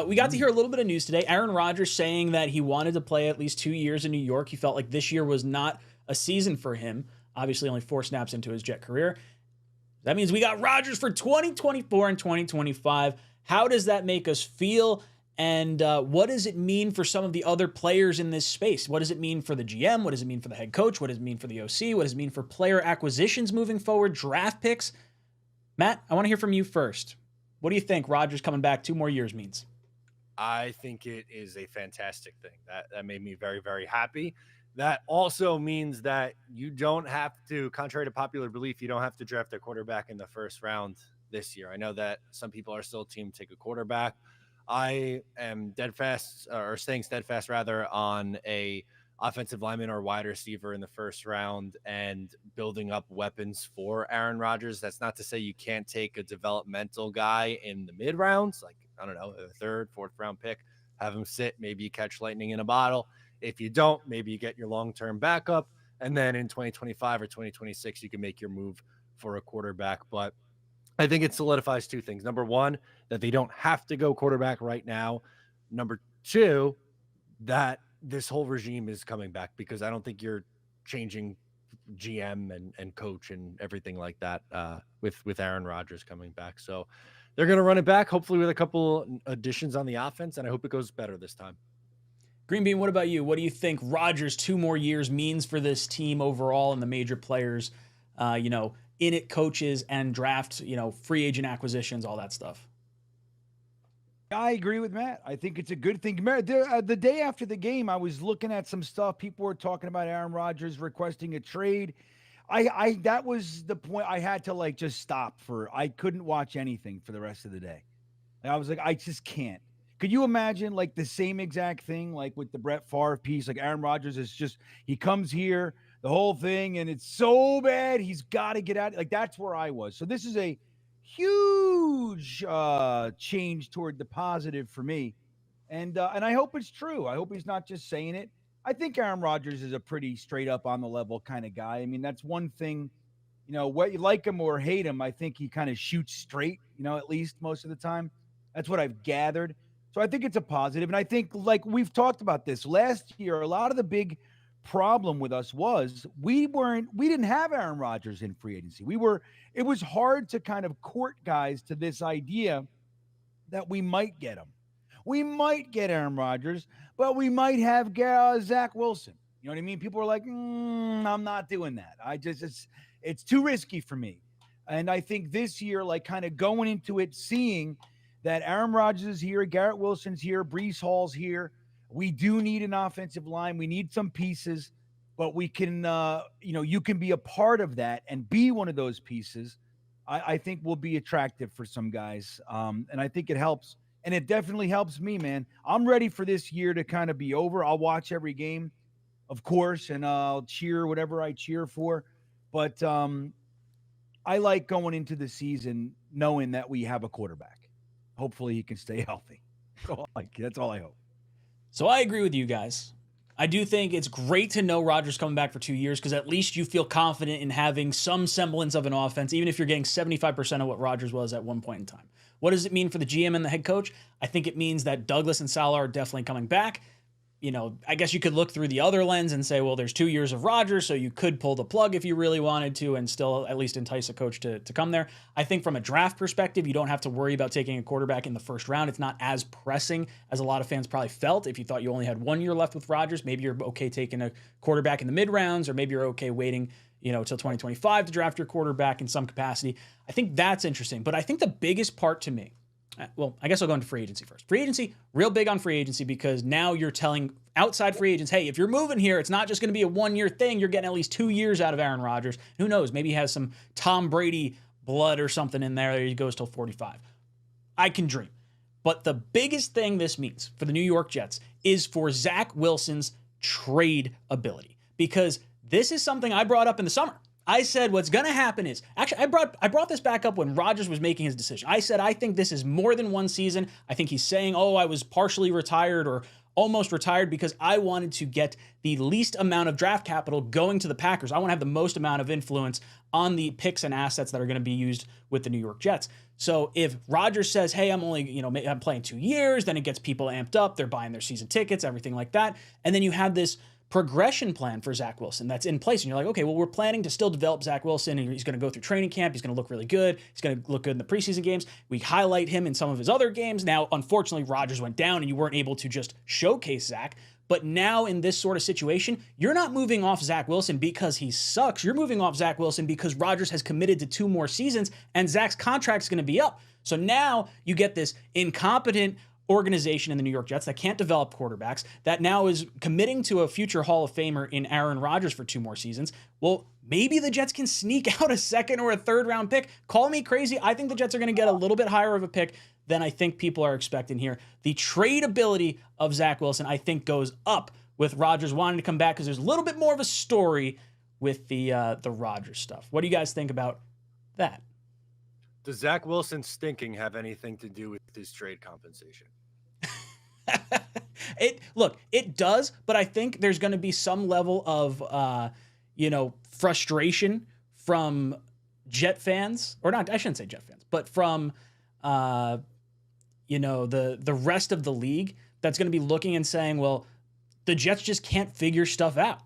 We got to hear a little bit of news today. Aaron Rodgers saying that he wanted to play at least 2 years in New York. He felt like this year was not a season for him. Obviously, only 4 snaps into his Jet career. That means we got Rodgers for 2024 and 2025. How does that make us feel? And what does it mean for some of the other players in this space? What does it mean for the GM? What does it mean for the head coach? What does it mean for the OC? What does it mean for player acquisitions moving forward, draft picks? Matt, I want to hear from you first. What do you think Rodgers coming back 2 more years means? I think it is a fantastic thing. That made me very, very happy. That also means that you don't have to, contrary to popular belief, you don't have to draft a quarterback in the first round this year. I know that some people are still team take a quarterback. I am staying steadfast rather on a offensive lineman or wide receiver in the first round and building up weapons for Aaron Rodgers. That's not to say you can't take a developmental guy in the mid rounds, like, I don't know, a 3rd, 4th round pick, have him sit, maybe you catch lightning in a bottle. If you don't, maybe you get your long-term backup. And then in 2025 or 2026, you can make your move for a quarterback. But I think it solidifies 2 things. Number 1, that they don't have to go quarterback right now. Number 2, that this whole regime is coming back, because I don't think you're changing GM and coach and everything like that with Aaron Rodgers coming back. So they're going to run it back, hopefully with a couple additions on the offense, and I hope it goes better this time. Green Bean, what about you? What do you think Rodgers 2 more years means for this team overall and the major players, in it, coaches and draft, free agent acquisitions, all that stuff? I agree with Matt. I think it's a good thing. The day after the game, I was looking at some stuff. People were talking about Aaron Rodgers requesting a trade. That was the point. I had to just stop I couldn't watch anything for the rest of the day. I was like, I just can't. Could you imagine the same exact thing, with the Brett Favre piece? Aaron Rodgers is he comes here, the whole thing, and it's so bad, he's got to get out. That's where I was. So this is a huge change toward the positive for me. And I hope it's true. I hope he's not just saying it. I think Aaron Rodgers is a pretty straight up on the level kind of guy. I mean, that's one thing, what you like him or hate him, I think he kind of shoots straight, at least most of the time. That's what I've gathered. So I think it's a positive. And I think, we've talked about this last year, a lot of the big problem with us was we didn't have Aaron Rodgers in free agency. It was hard to kind of court guys to this idea that we might get him. We might get Aaron Rodgers, but we might have Zach Wilson. You know what I mean? People are like, I'm not doing that. It's too risky for me. And I think this year, kind of going into it, seeing that Aaron Rodgers is here, Garrett Wilson's here, Breece Hall's here. We do need an offensive line. We need some pieces, but we can, you can be a part of that and be one of those pieces. I think will be attractive for some guys. And I think it helps. And it definitely helps me, man. I'm ready for this year to kind of be over. I'll watch every game, of course, and I'll cheer whatever I cheer for. But I like going into the season knowing that we have a quarterback. Hopefully he can stay healthy. That's all I hope. So I agree with you guys. I do think it's great to know Rodgers coming back for 2 years, because at least you feel confident in having some semblance of an offense, even if you're getting 75% of what Rodgers was at one point in time. What does it mean for the GM and the head coach? I think it means that Douglas and Saleh are definitely coming back. I guess you could look through the other lens and say, well, there's 2 years of Rodgers, so you could pull the plug if you really wanted to and still at least entice a coach to come there. I think from a draft perspective, you don't have to worry about taking a quarterback in the first round. It's not as pressing as a lot of fans probably felt. If you thought you only had 1 year left with Rodgers, maybe you're okay taking a quarterback in the mid rounds, or maybe you're okay waiting, till 2025 to draft your quarterback in some capacity. I think that's interesting. But I think the biggest part to me, well, I guess I'll go into free agency first. Free agency, real big on free agency, because now you're telling outside free agents, hey, if you're moving here, it's not just going to be a 1 year thing. You're getting at least 2 years out of Aaron Rodgers. Who knows? Maybe he has some Tom Brady blood or something in there. He goes till 45. I can dream. But the biggest thing this means for the New York Jets is for Zach Wilson's trade ability, because this is something I brought up in the summer. I said what's going to happen is, actually, I brought this back up when Rodgers was making his decision. I said I think this is more than 1 season. I think he's saying, I was partially retired, or almost retired because I wanted to get the least amount of draft capital going to the Packers. I want to have the most amount of influence on the picks and assets that are going to be used with the New York Jets. So if Rodgers says, hey, I'm only, I'm playing 2 years, then it gets people amped up. They're buying their season tickets, everything like that. And then you have this progression plan for Zach Wilson that's in place. And you're like, okay, well, we're planning to still develop Zach Wilson. And he's going to go through training camp. He's going to look really good. He's going to look good in the preseason games. We highlight him in some of his other games. Now, unfortunately, Rodgers went down and you weren't able to just showcase Zach. But now in this sort of situation, you're not moving off Zach Wilson because he sucks. You're moving off Zach Wilson because Rodgers has committed to 2 more seasons and Zach's contract is going to be up. So now you get this incompetent organization in the New York Jets that can't develop quarterbacks, that now is committing to a future Hall of Famer in Aaron Rodgers for 2 more seasons. Well, maybe the Jets can sneak out a 2nd or a 3rd round pick. Call me crazy. I think the Jets are going to get a little bit higher of a pick than I think people are expecting here. The tradability of Zach Wilson, I think, goes up with Rodgers wanting to come back because there's a little bit more of a story with the Rodgers stuff. What do you guys think about that? Does Zach Wilson stinking have anything to do with his trade compensation? It does, but I think there's going to be some level of frustration from Jet fans, or not. I shouldn't say Jet fans, but from the rest of the league that's going to be looking and saying, well, the Jets just can't figure stuff out.